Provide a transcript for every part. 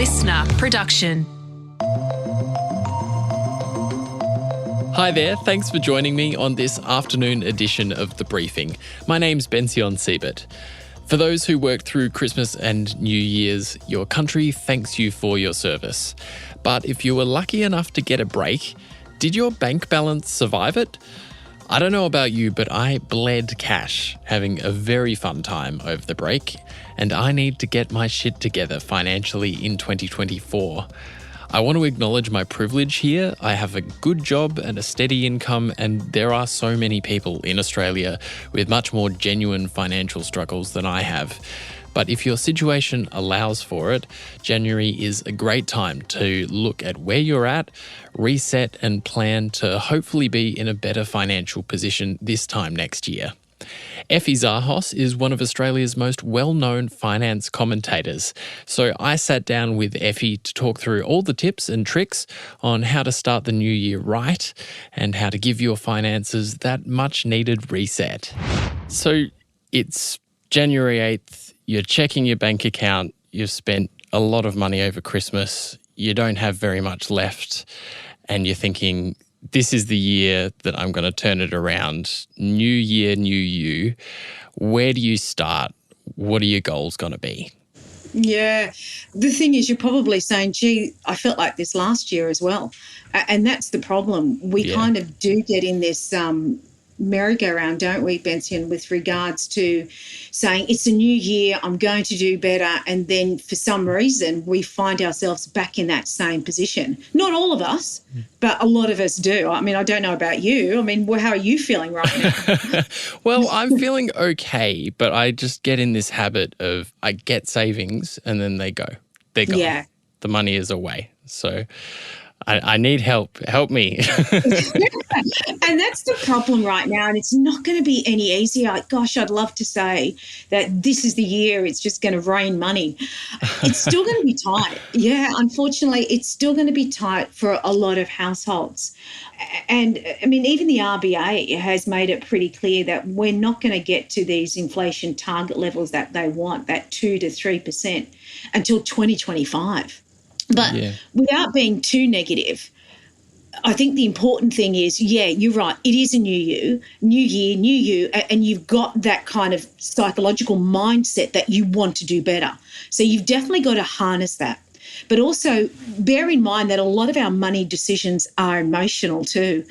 listener production. Hi there, thanks for joining me on this afternoon edition of The Briefing. My name's Bension Siebert. For those who worked through Christmas and New Year's, your country thanks you for your service. But if you were lucky enough to get a break, did your bank balance survive it? I don't know about you, but I bled cash, having a very fun time over the break, and I need to get my shit together financially in 2024. I want to acknowledge my privilege here. I have a good job and a steady income, and there are so many people in Australia with much more genuine financial struggles than I have. But if your situation allows for it, January is a great time to look at where you're at, reset and plan to hopefully be in a better financial position this time next year. Effie Zahos is one of Australia's most well-known finance commentators. So I sat down with Effie to talk through all the tips and tricks on how to start the new year right and how to give your finances that much-needed reset. So it's January 8th, you're checking your bank account, you've spent a lot of money over Christmas, you don't have very much left, and you're thinking, this is the year that I'm going to turn it around. New year, new you. Where do you start? What are your goals going to be? Yeah. The thing is, you're probably saying, gee, I felt like this last year as well. And that's the problem. We kind of do get in this merry-go-round, don't we, Benson, with regards to saying it's a new year, I'm going to do better, and then for some reason we find ourselves back in that same position. Not all of us, but a lot of us do. I mean, I don't know about you. I mean, how are you feeling right now? Well, I'm feeling okay, but I just get in this habit of I get savings and then they go. They're gone. Yeah. The money is away. So I need help. Help me. And that's the problem right now, and it's not going to be any easier. Gosh, I'd love to say that this is the year it's just going to rain money. It's still going to be tight. Yeah, unfortunately, it's still going to be tight for a lot of households. And, I mean, even the RBA has made it pretty clear that we're not going to get to these inflation target levels that they want, that 2 to 3%, until 2025. But without being too negative, I think the important thing is, you're right, it is a new year, new you, and you've got that kind of psychological mindset that you want to do better. So you've definitely got to harness that. But also bear in mind that a lot of our money decisions are emotional too.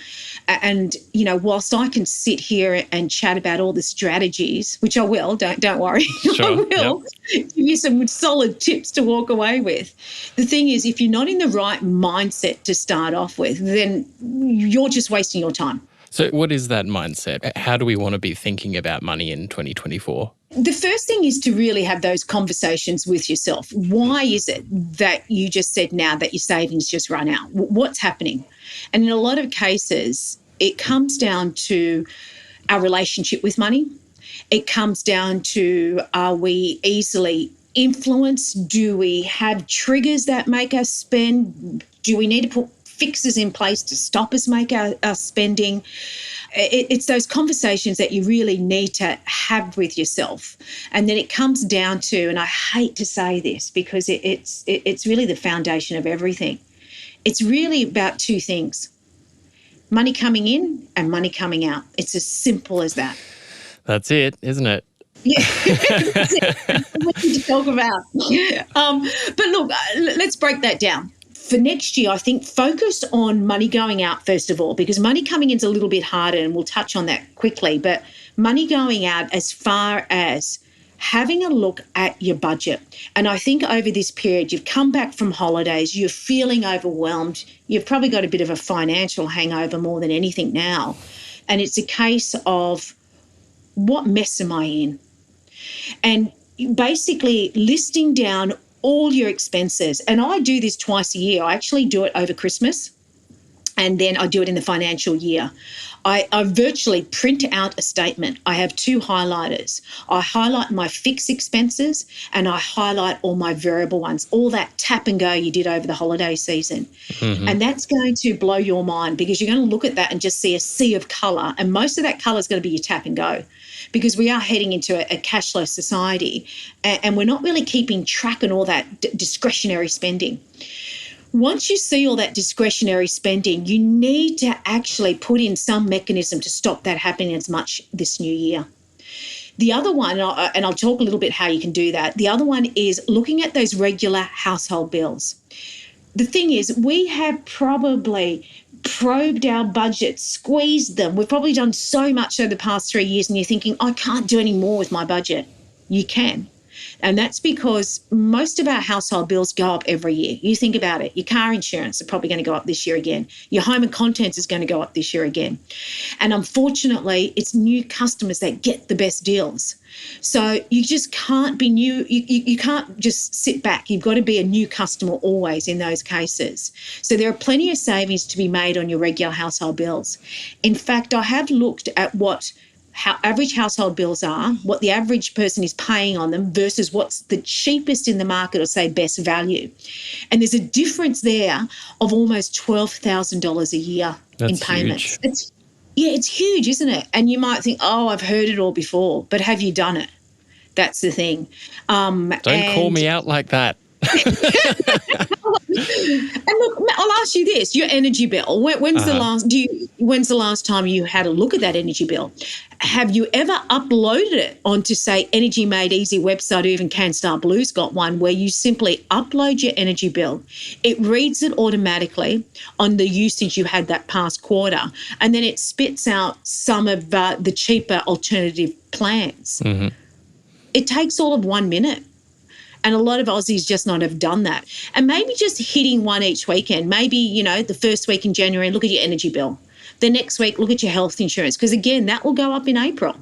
And, you know, whilst I can sit here and chat about all the strategies, which I will, don't worry, sure, I will give you some solid tips to walk away with. The thing is, if you're not in the right mindset to start off with, then you're just wasting your time. So what is that mindset? How do we want to be thinking about money in 2024? The first thing is to really have those conversations with yourself. Why is it that you just said now that your savings just run out? What's happening? And in a lot of cases, it comes down to our relationship with money. It comes down to, are we easily influenced? Do we have triggers that make us spend? Do we need to put fixes in place to stop us make our spending? It's those conversations that you really need to have with yourself. And then it comes down to, and I hate to say this because it's really the foundation of everything. It's really about two things: money coming in and money coming out. It's as simple as that. That's it, isn't it? Yeah, that's it. That's what we need to talk about. But look, let's break that down. For next year, I think focus on money going out first of all, because money coming in is a little bit harder, and we'll touch on that quickly. But money going out, as far as having a look at your budget. And I think over this period, you've come back from holidays, you're feeling overwhelmed, you've probably got a bit of a financial hangover more than anything now. And it's a case of, what mess am I in? And basically listing down all your expenses. And I do this twice a year. I actually do it over Christmas. and then I do it in the financial year. I virtually print out a statement. I have 2 highlighters. I highlight my fixed expenses and I highlight all my variable ones, all that tap and go you did over the holiday season. Mm-hmm. And that's going to blow your mind, because you're going to look at that and just see a sea of colour, and most of that colour is going to be your tap and go, because we are heading into a cashless society, and we're not really keeping track on all that discretionary spending. Once you see all that discretionary spending, you need to actually put in some mechanism to stop that happening as much this new year. The other one, and I'll talk a little bit how you can do that, the other one is looking at those regular household bills. The thing is, we have probably probed our budget, squeezed them. We've probably done so much over the past 3 years, and you're thinking, I can't do any more with my budget. You can. And that's because most of our household bills go up every year. You think about it. Your car insurance is probably going to go up this year again. Your home and contents is going to go up this year again. And unfortunately, it's new customers that get the best deals. So you just can't be new. You can't just sit back. You've got to be a new customer always in those cases. So there are plenty of savings to be made on your regular household bills. In fact, I have looked at how average household bills are, what the average person is paying on them versus what's the cheapest in the market, or say best value. And there's a difference there of almost $12,000 a year in payments. Huge. It's huge, isn't it? And you might think, oh, I've heard it all before, but have you done it? That's the thing. Don't call me out like that. And look, I'll ask you this: your energy bill. When's the last time you had a look at that energy bill? Have you ever uploaded it onto, say, Energy Made Easy website, or even Canstar Blue's got one where you simply upload your energy bill. It reads it automatically on the usage you had that past quarter, and then it spits out some of the cheaper alternative plans. Mm-hmm. It takes all of 1 minute. And a lot of Aussies just not have done that. And maybe just hitting one each weekend. Maybe, the first week in January, look at your energy bill. The next week, look at your health insurance, because, again, that will go up in April.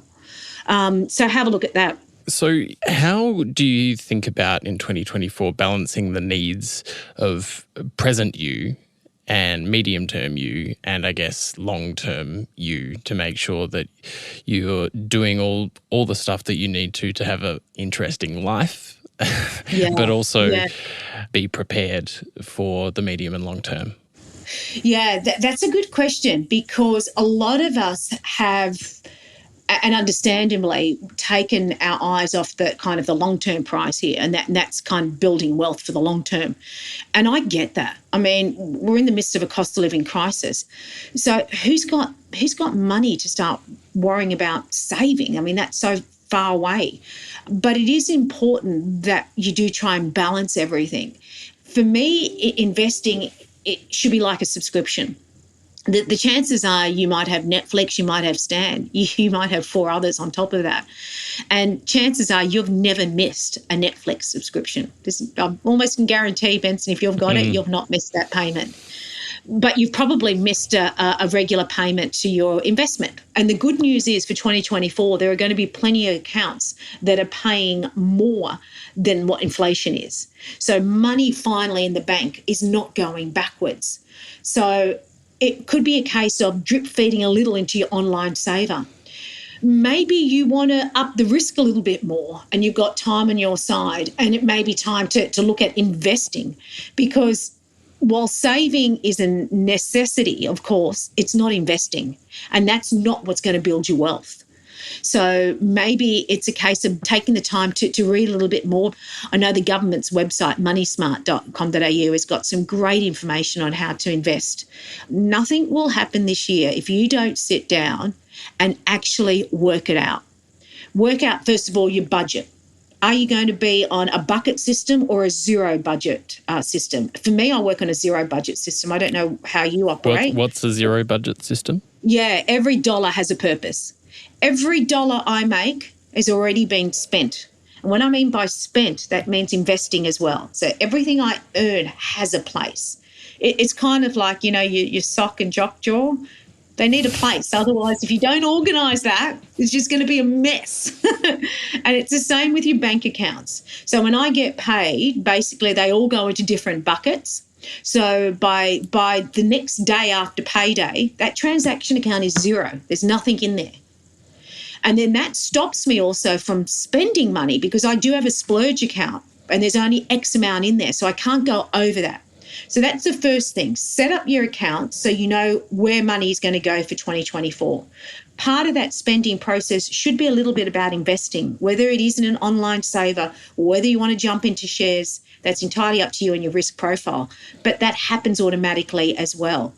So have a look at that. So how do you think about in 2024 balancing the needs of present you and medium-term you and, I guess, long-term you, to make sure that you're doing all the stuff that you need to have an interesting life? But also be prepared for the medium and long term? Yeah, that's a good question, because a lot of us have, and understandably, taken our eyes off the kind of the long-term prize here, and that's kind of building wealth for the long term. And I get that. I mean, we're in the midst of a cost of living crisis. So who's got money to start worrying about saving? I mean, that's so far away. But it is important that you do try and balance everything. For me, investing, it should be like a subscription. The chances are you might have Netflix, you might have Stan, you might have 4 others on top of that. And chances are you've never missed a Netflix subscription. I almost can guarantee, Benson, if you've got it, you've not missed that payment. But you've probably missed a regular payment to your investment. And the good news is for 2024, there are going to be plenty of accounts that are paying more than what inflation is. So money finally in the bank is not going backwards. So it could be a case of drip feeding a little into your online saver. Maybe you want to up the risk a little bit more and you've got time on your side, and it may be time to look at investing, because while saving is a necessity, of course, it's not investing, and that's not what's going to build you wealth. So maybe it's a case of taking the time to read a little bit more. I know the government's website, moneysmart.com.au, has got some great information on how to invest. Nothing will happen this year if you don't sit down and actually work it out. Work out, first of all, your budget. Are you going to be on a bucket system or a zero budget system? For me, I work on a zero budget system. I don't know how you operate. What's a zero budget system? Yeah, every dollar has a purpose. Every dollar I make has already been spent. And when I mean by spent, that means investing as well. So everything I earn has a place. It's kind of like, your sock and jock jaw. They need a place. Otherwise, if you don't organise that, it's just going to be a mess. And it's the same with your bank accounts. So when I get paid, basically they all go into different buckets. So by the next day after payday, that transaction account is zero. There's nothing in there. And then that stops me also from spending money because I do have a splurge account and there's only X amount in there. So I can't go over that. So that's the first thing. Set up your account so you know where money is going to go for 2024. Part of that spending process should be a little bit about investing, whether it is in an online saver or whether you want to jump into shares. That's entirely up to you and your risk profile. But that happens automatically as well.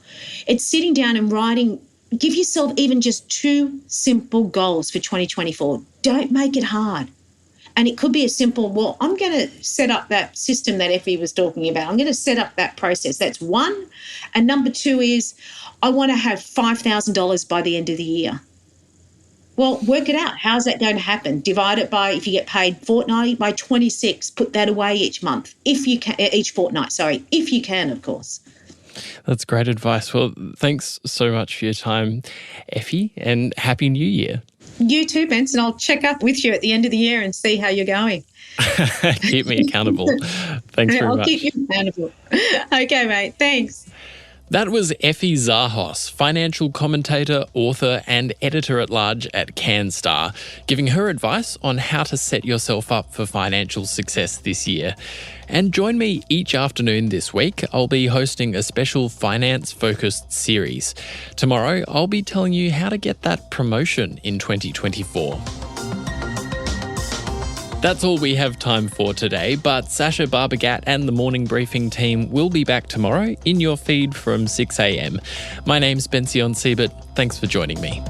It's sitting down and writing. Give yourself even just 2 simple goals for 2024. Don't make it hard. And it could be a simple, well, I'm going to set up that system that Effie was talking about. I'm going to set up that process. That's one. And number 2 is I want to have $5,000 by the end of the year. Well, work it out. How's that going to happen? Divide it by, if you get paid fortnightly, by 26. Put that away each month, if you can, each fortnight, if you can, of course. That's great advice. Well, thanks so much for your time, Effie, and Happy New Year. You too, Benson. I'll check up with you at the end of the year and see how you're going. Keep me accountable. Thanks very much. I'll keep you accountable. Okay, mate. Thanks. That was Effie Zahos, financial commentator, author, and editor-at-large at Canstar, giving her advice on how to set yourself up for financial success this year. And join me each afternoon this week. I'll be hosting a special finance-focused series. Tomorrow, I'll be telling you how to get that promotion in 2024. That's all we have time for today, but Sasha Barbagat and the Morning Briefing team will be back tomorrow in your feed from 6 a.m. My name's Bension Siebert. Thanks for joining me.